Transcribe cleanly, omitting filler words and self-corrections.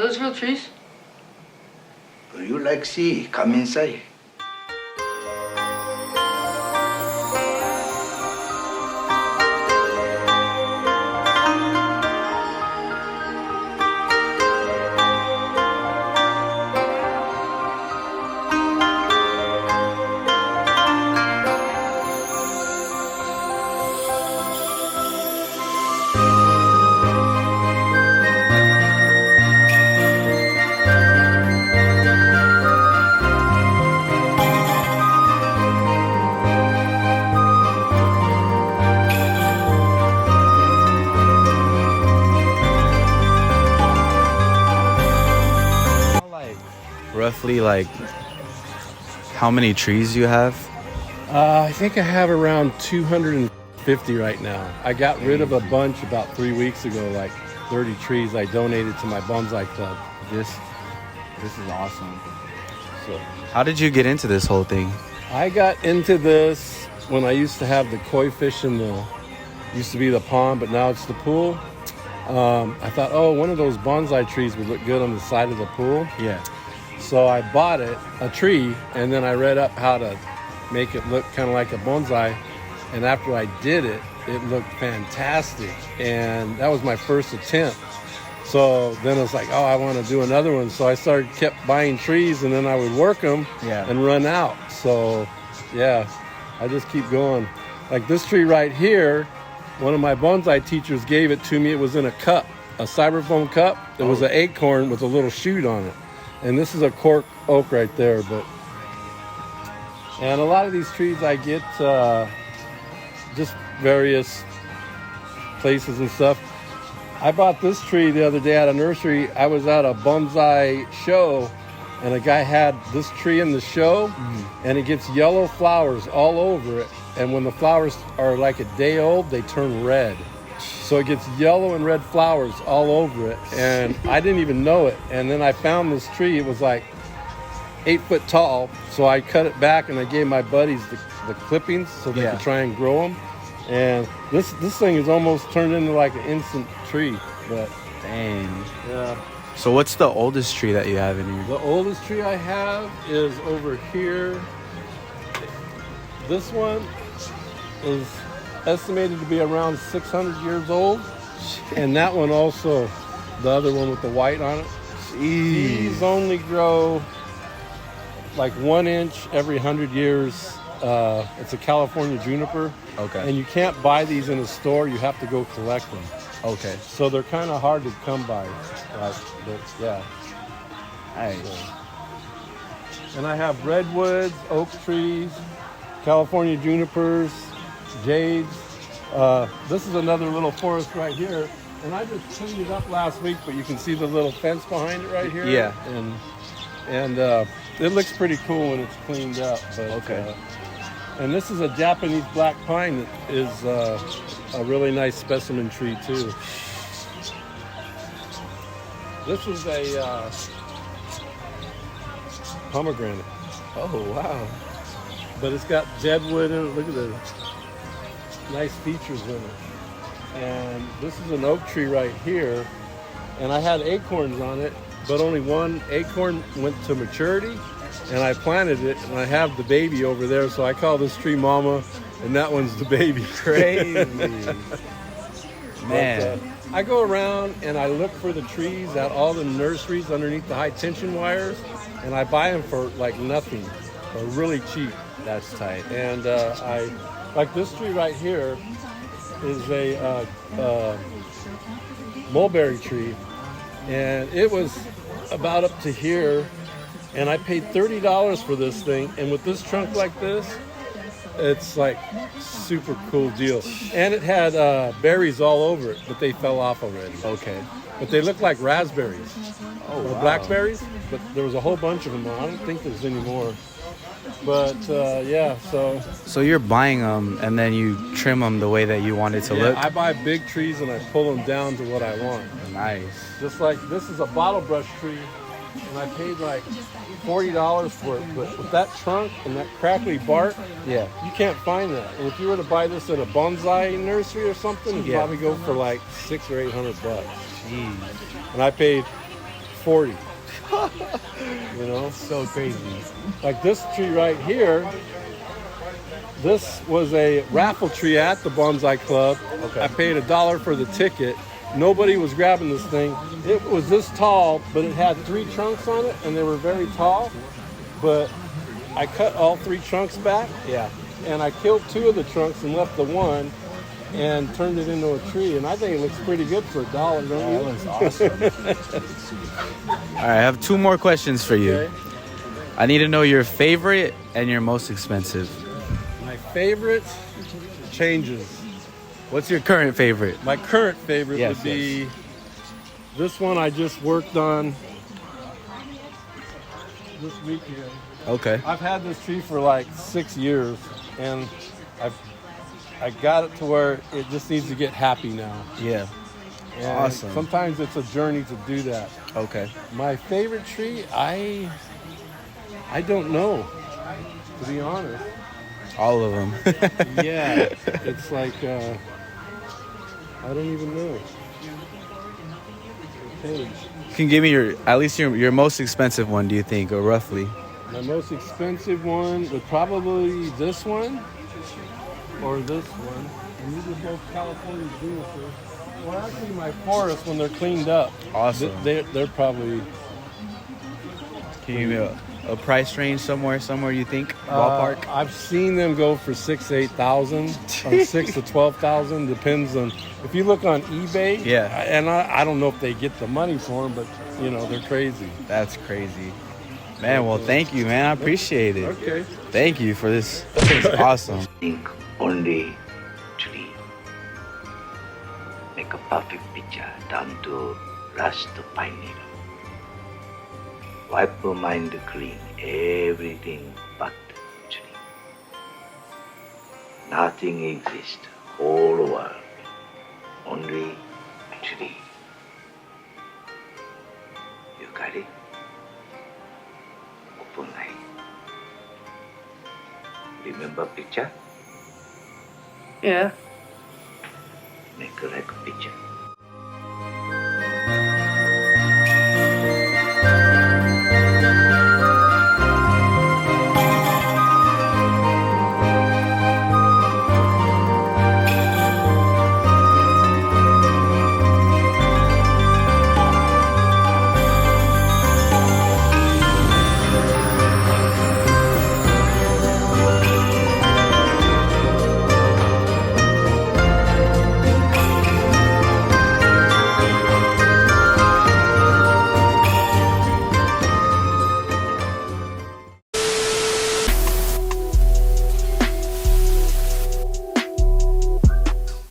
those real trees? You like see? Come inside. Roughly, like, how many trees you have? I think I have around 250 right now. I got rid of a bunch about 3 weeks ago, like 30 trees I donated to my bonsai club. This is awesome. So How did you get into this whole thing? I got into this when I used to have the koi fish in the, used to be the pond, but now it's the pool. I thought, oh, one of those bonsai trees would look good on the side of the pool. Yeah. So I bought a tree, and then I read up how to make it look kind of like a bonsai. And after I did it, it looked fantastic. And that was my first attempt. So then I was like, oh, I want to do another one. So I kept buying trees, and then I would work them and run out. So yeah, I just keep going. Like this tree right here, one of my bonsai teachers gave it to me. It was in a cup, a styrofoam cup. It was an acorn with a little shoot on it. And this is a cork oak right there. And a lot of these trees I get just various places and stuff. I bought this tree the other day at a nursery. I was at a bonsai show, and a guy had this tree in the show, and it gets yellow flowers all over it. And when the flowers are like a day old, they turn red. So it gets yellow and red flowers all over it. And I didn't even know it. And then I found this tree. It was like 8 foot tall. So I cut it back, and I gave my buddies the clippings so they could try and grow them. And this thing is almost turned into like an instant tree. But Dang. yeah. So what's the oldest tree that you have in here? The oldest tree I have is over here. This one is estimated to be around 600 years old. And that one also, the other one with the white on it. These only grow like 1 inch every 100 years. It's a California juniper. Okay. And you can't buy these in a store. You have to go collect them. Okay. So they're kind of hard to come by. Yeah. Nice. And I have redwoods, oak trees, California junipers, jades. This is another little forest right here. And I just cleaned it up last week, but you can see the little fence behind it right here. Yeah. And it looks pretty cool when it's cleaned up. But, Okay. And this is a Japanese black pine that is a really nice specimen tree too. This is a pomegranate. Oh, wow. But it's got deadwood in it. Look at the nice features in it. And this is an oak tree right here. And I had acorns on it, but only one acorn went to maturity. And I planted it, and I have the baby over there. So I call this tree Mama, and that one's the baby. Crazy. Man. But, I go around and I look for the trees at all the nurseries underneath the high tension wires, and I buy them for like nothing, or really cheap. That's tight. And I like this tree right here is a mulberry tree, and it was about up to here, and I paid $30 for this thing. And with this trunk like this, it's like super cool deal. And it had berries all over it, but they fell off already. Okay. But they look like raspberries or wow. blackberries, but there was a whole bunch of them. I don't think there's any more. But yeah, So you're buying them, and then you trim them the way that you want it to look? I buy big trees and I pull them down to what I want. Nice. Just like this is a bottle brush tree, and I paid like $40 for it. But with that trunk and that crackly bark, Yeah. you can't find that. And if you were to buy this in a bonsai nursery or something, it'd probably go for like $600 or $800. Jeez. And I paid 40. You know? So crazy. Like this tree right here, this was a raffle tree at the Bonsai Club. Okay. I paid $1 for the ticket. Nobody was grabbing this thing. It was this tall, but it had 3 trunks on it, and they were very tall. But I cut all 3 trunks back, Yeah. and I killed 2 of the trunks and left the one, and turned it into a tree. And I think it looks pretty good for $1, don't you? That looks awesome. All right, I have 2 more questions for you. Okay. I need to know your favorite and your most expensive. My favorite changes. What's your current favorite? My current favorite Yes, would be this one I just worked on this weekend. Okay. I've had this tree for like 6 years, and I got it to where it just needs to get happy now. Yeah. And Awesome. sometimes it's a journey to do that. Okay. My favorite tree, I don't know, to be honest. All of them. Yeah, it's like I don't even know. Page. You can give me at least your most expensive one, do you think, or roughly? My most expensive one would probably this one or this one. And these are both California Juniper. Well, actually, my forest, when they're cleaned up, Awesome. they're probably Can you give me a price range somewhere you think? Ballpark? I've seen them go for 6,000 to 8,000, or 6,000 to 12,000. Depends on if you look on eBay. Yeah. And I don't know if they get the money for them, but you know they're crazy. That's crazy. Man, well, thank you, man. I appreciate it. Okay. Thank you for this. This is awesome. Think only tree. Make a perfect picture down to last fine needle. Wipe your mind clean, everything but tree. Nothing exists, whole world, only tree. You got it? Open eye. Remember picture? Yeah. Make like a picture.